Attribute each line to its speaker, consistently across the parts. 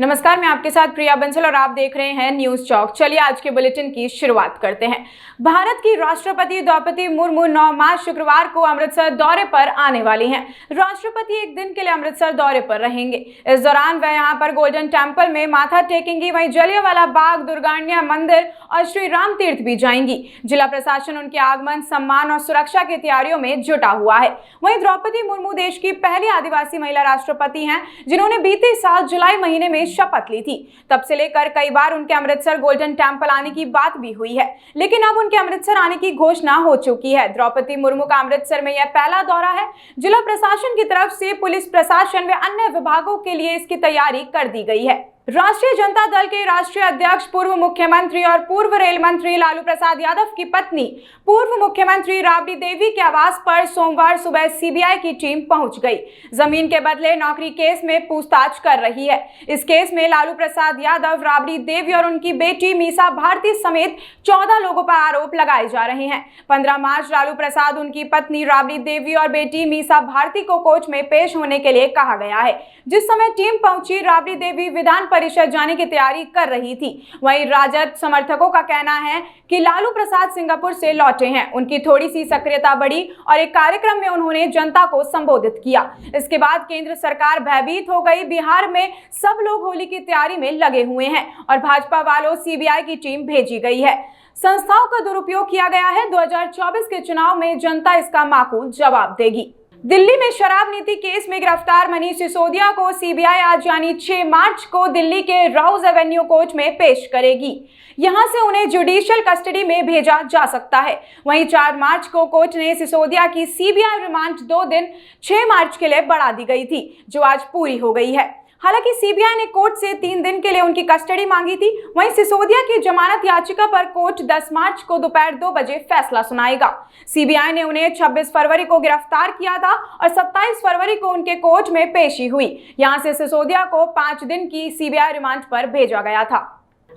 Speaker 1: नमस्कार, मैं आपके साथ प्रिया बंसल और आप देख रहे हैं न्यूज चौक। चलिए आज के बुलेटिन की शुरुआत करते हैं। भारत की राष्ट्रपति द्रौपदी मुर्मू 9 मार्च शुक्रवार को अमृतसर दौरे पर आने वाली हैं। राष्ट्रपति एक दिन के लिए अमृतसर दौरे पर रहेंगे। इस दौरान वह यहां पर गोल्डन टेम्पल में माथा टेकेंगी, वहीं जलियांवाला बाग, दुर्गानिया मंदिर और श्री राम तीर्थ भी जाएंगी। जिला प्रशासन उनके आगमन, सम्मान और सुरक्षा की तैयारियों में जुटा हुआ है। वहीं द्रौपदी मुर्मू देश की पहली आदिवासी महिला राष्ट्रपति हैं, जिन्होंने बीते साल जुलाई महीने में शपथ ली थी। तब से लेकर कई बार उनके अमृतसर गोल्डन टेम्पल आने की बात भी हुई है, लेकिन अब उनके अमृतसर आने की घोषणा हो चुकी है। द्रौपदी मुर्मू का अमृतसर में यह पहला दौरा है। जिला प्रशासन की तरफ से पुलिस प्रशासन व अन्य विभागों के लिए इसकी तैयारी कर दी गई है। राष्ट्रीय जनता दल के राष्ट्रीय अध्यक्ष, पूर्व मुख्यमंत्री और पूर्व रेल मंत्री लालू प्रसाद यादव की पत्नी, पूर्व मुख्यमंत्री राबड़ी देवी के आवास पर सोमवार सुबह सीबीआई की टीम पहुंच गई। जमीन के बदले नौकरी केस में पूछताछ कर रही है। इस केस में लालू प्रसाद यादव, राबड़ी देवी और उनकी बेटी मीसा भारती समेत 14 लोगों पर आरोप लगाए जा रहे हैं। 15 मार्च लालू प्रसाद, उनकी पत्नी राबड़ी देवी और बेटी मीसा भारती को कोर्ट में पेश होने के लिए कहा गया है। जिस समय टीम पहुंची, राबड़ी देवी विधान परिषद जाने की तैयारी कर रही थी। वहीं राजद समर्थकों का कहना है कि लालू प्रसाद सिंगापुर से लौटे हैं। उनकी थोड़ी सी सक्रियता बढ़ी और एक कार्यक्रम में उन्होंने जनता को संबोधित किया। इसके बाद केंद्र सरकार भयभीत हो गई। बिहार में सब लोग होली की तैयारी में लगे हुए हैं और भाजपा वालों सीबीआई की टीम भेजी गई है। संस्थाओं का दुरुपयोग किया गया है। 2024 के चुनाव में जनता इसका माकूल जवाब देगी। दिल्ली में शराब नीति केस में गिरफ्तार मनीष सिसोदिया को सीबीआई आज यानी 6 मार्च को दिल्ली के राउज एवेन्यू कोर्ट में पेश करेगी। यहां से उन्हें जुडिशियल कस्टडी में भेजा जा सकता है। वहीं 4 मार्च को कोर्ट ने सिसोदिया की सीबीआई रिमांड 2 दिन 6 मार्च के लिए बढ़ा दी गई थी, जो आज पूरी हो गई है। हालांकि सीबीआई ने कोर्ट से 3 दिन के लिए उनकी कस्टडी मांगी थी। वहीं सिसोदिया की जमानत याचिका पर कोर्ट 10 मार्च को दोपहर 2 बजे फैसला सुनाएगा। सीबीआई ने उन्हें 26 फरवरी को गिरफ्तार किया था और 27 फरवरी को उनके कोर्ट में पेशी हुई। यहां से सिसोदिया को 5 दिन की सीबीआई रिमांड पर भेजा गया था।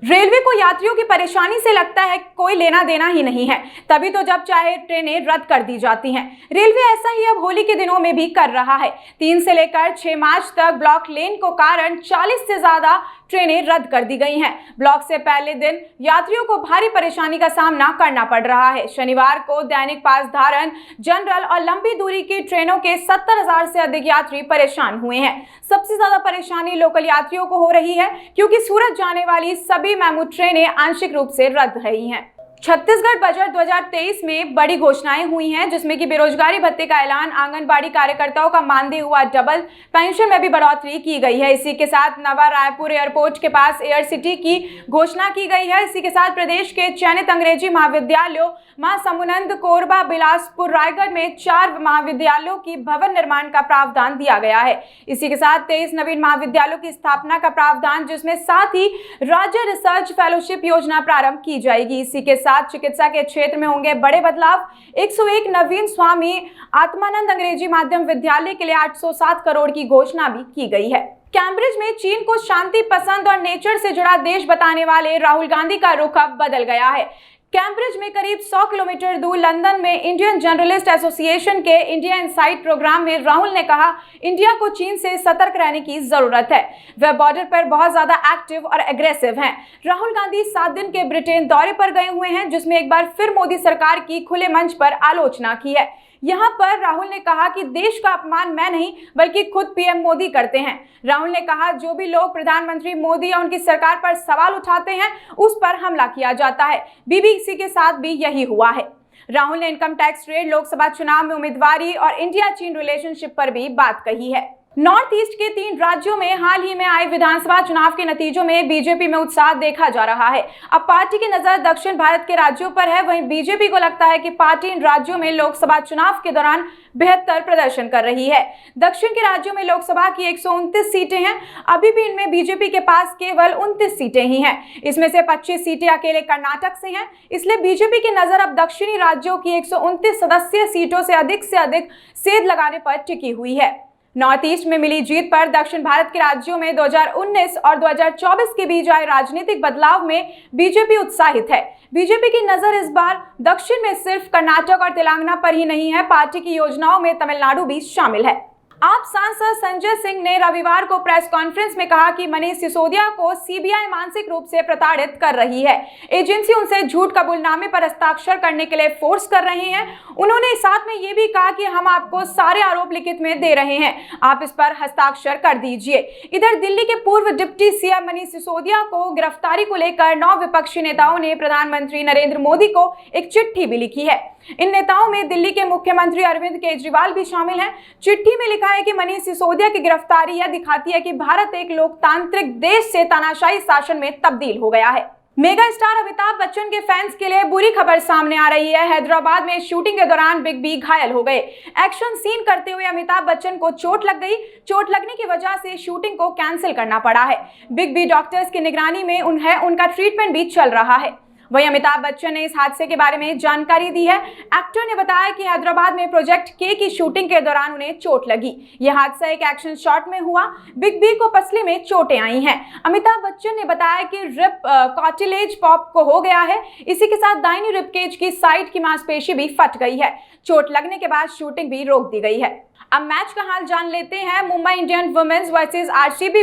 Speaker 1: रेलवे को यात्रियों की परेशानी से लगता है कोई लेना देना ही नहीं है, तभी तो जब चाहे ट्रेनें रद्द कर दी जाती हैं। रेलवे ऐसा ही अब होली के दिनों में भी कर रहा है। 3 से लेकर 6 मार्च तक ब्लॉक लेन को कारण 40 से ज्यादा ट्रेनें रद्द कर दी गई हैं। ब्लॉक से पहले दिन यात्रियों को भारी परेशानी का सामना करना पड़ रहा है। शनिवार को दैनिक पास धारण, जनरल और लंबी दूरी की ट्रेनों के 70,000 से अधिक यात्री परेशान हुए हैं। सबसे ज्यादा परेशानी लोकल यात्रियों को हो रही है, क्योंकि सूरत जाने वाली सभी मेमू ट्रेनें आंशिक रूप से रद्द रही हैं। छत्तीसगढ़ बजट 2023 में बड़ी घोषणाएं हुई हैं, जिसमें कि बेरोजगारी भत्ते का ऐलान, आंगनबाड़ी कार्यकर्ताओं का मानदेय हुआ डबल, पेंशन में भी बढ़ोतरी की गई है। इसी के साथ नवा रायपुर एयरपोर्ट के पास एयर सिटी की घोषणा की गई है। इसी के साथ प्रदेश के चयनित अंग्रेजी महाविद्यालयों महासमुंद, कोरबा, बिलासपुर, रायगढ़ में 4 महाविद्यालयों की भवन निर्माण का प्रावधान दिया गया है। इसी के साथ 23 नवीन महाविद्यालयों की स्थापना का प्रावधान, जिसमें साथ ही राज्य रिसर्च फेलोशिप योजना प्रारंभ की जाएगी। इसी के चिकित्सा के क्षेत्र में होंगे बड़े बदलाव। 101 नवीन स्वामी आत्मानंद अंग्रेजी माध्यम विद्यालय के लिए 807 करोड़ की घोषणा भी की गई है। कैम्ब्रिज में चीन को शांति पसंद और नेचर से जुड़ा देश बताने वाले राहुल गांधी का रुख अब बदल गया है। कैम्ब्रिज में करीब 100 किलोमीटर दूर लंदन में इंडियन जर्नलिस्ट एसोसिएशन के इंडिया इनसाइट प्रोग्राम में राहुल ने कहा, इंडिया को चीन से सतर्क रहने की जरूरत है। वह बॉर्डर पर बहुत ज्यादा एक्टिव और एग्रेसिव हैं। राहुल गांधी 7 दिन के ब्रिटेन दौरे पर गए हुए हैं, जिसमें एक बार फिर मोदी सरकार की खुले मंच पर आलोचना की है। यहाँ पर राहुल ने कहा कि देश का अपमान मैं नहीं बल्कि खुद पीएम मोदी करते हैं। राहुल ने कहा, जो भी लोग प्रधानमंत्री मोदी या उनकी सरकार पर सवाल उठाते हैं, उस पर हमला किया जाता है। बीबीसी के साथ भी यही हुआ है। राहुल ने इनकम टैक्स रेट, लोकसभा चुनाव में उम्मीदवारी और इंडिया चीन रिलेशनशिप पर भी बात कही है। नॉर्थ ईस्ट के 3 राज्यों में हाल ही में आए विधानसभा चुनाव के नतीजों में बीजेपी में उत्साह देखा जा रहा है। अब पार्टी की नजर दक्षिण भारत के राज्यों पर है। वहीं बीजेपी को लगता है कि पार्टी इन राज्यों में लोकसभा चुनाव के दौरान बेहतर प्रदर्शन कर रही है। दक्षिण के राज्यों में लोकसभा की 129 सीटें हैं। अभी भी इनमें बीजेपी के पास केवल 29 सीटें ही हैं। इसमें से 25 सीटें अकेले कर्नाटक से हैं। इसलिए बीजेपी की नजर अब दक्षिणी राज्यों की 129 सदस्यीय सीटों से अधिक सेंध लगाने पर टिकी हुई है। नॉर्थ ईस्ट में मिली जीत पर दक्षिण भारत के राज्यों में 2019 और 2024 के बीच आए राजनीतिक बदलाव में बीजेपी उत्साहित है। बीजेपी की नजर इस बार दक्षिण में सिर्फ कर्नाटक और तेलंगाना पर ही नहीं है, पार्टी की योजनाओं में तमिलनाडु भी शामिल है। आप सांसद संजय सिंह ने रविवार को प्रेस कॉन्फ्रेंस में कहा कि मनीष सिसोदिया को सीबीआई मानसिक रूप से प्रताड़ित कर रही है। एजेंसी उनसे झूठ कबूलनामे पर हस्ताक्षर करने के लिए फोर्स कर रही है। उन्होंने साथ में ये भी कहा कि हम आपको सारे आरोप लिखित में दे रहे हैं, आप इस पर हस्ताक्षर कर दीजिए। इधर दिल्ली के पूर्व डिप्टी सीएम मनीष सिसोदिया को गिरफ्तारी को लेकर 9 विपक्षी नेताओं ने प्रधानमंत्री नरेंद्र मोदी को एक चिट्ठी भी लिखी है। इन नेताओं में दिल्ली के मुख्यमंत्री अरविंद केजरीवाल भी शामिल हैं। चिट्ठी में लिखा है कि मनीष सिसोदिया की गिरफ्तारी यह दिखाती है कि भारत एक लोकतांत्रिक देश से तानाशाही शासन में तब्दील हो गया है। मेगा स्टार अमिताभ बच्चन के फैंस के लिए बुरी खबर सामने आ रही है। हैदराबाद में शूटिंग के दौरान बिग बी घायल हो गए। एक्शन सीन करते हुए अमिताभ बच्चन को चोट लग गई। चोट लगने की वजह से शूटिंग को कैंसिल करना पड़ा है। बिग बी डॉक्टर्स की निगरानी में उनका ट्रीटमेंट भी चल रहा है। वहीं अमिताभ बच्चन ने इस हादसे के बारे में जानकारी दी है। एक्टर ने बताया कि हैदराबाद में प्रोजेक्ट के की शूटिंग के दौरान उन्हें चोट लगी। यह हादसा एक एक्शन शॉट में हुआ। बिग बी को पसली में चोटें आई हैं। अमिताभ बच्चन ने बताया कि रिब कार्टिलेज पॉप को हो गया है। इसी के साथ दाहिनी रिब केज की साइड की मांसपेशी भी फट गई है। चोट लगने के बाद शूटिंग भी रोक दी गई है। अब मैच का हाल जान लेते हैं। Mumbai Indians women's versus RCB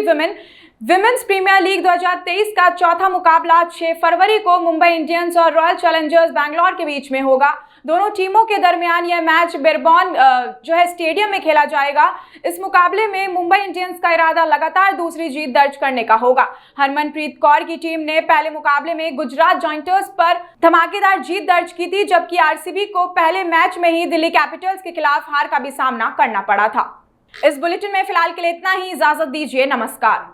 Speaker 1: Women's Premier League 2023 का चौथा मुकाबला 6 फरवरी को मुंबई इंडियंस और रॉयल चैलेंजर्स बैंगलोर के बीच में होगा। दोनों टीमों के दरमियान यह मैच बिरबॉन स्टेडियम में खेला जाएगा। इस मुकाबले में मुंबई इंडियंस का इरादा लगातार दूसरी जीत दर्ज करने का होगा। हरमनप्रीत कौर की टीम ने पहले मुकाबले में गुजरात जायंट्स पर धमाकेदार जीत दर्ज की थी, जबकि आरसीबी को पहले मैच में ही दिल्ली कैपिटल्स के खिलाफ हार का भी सामना करना पड़ा था। इस बुलेटिन में फिलहाल के लिए इतना ही। इजाजत दीजिए। नमस्कार।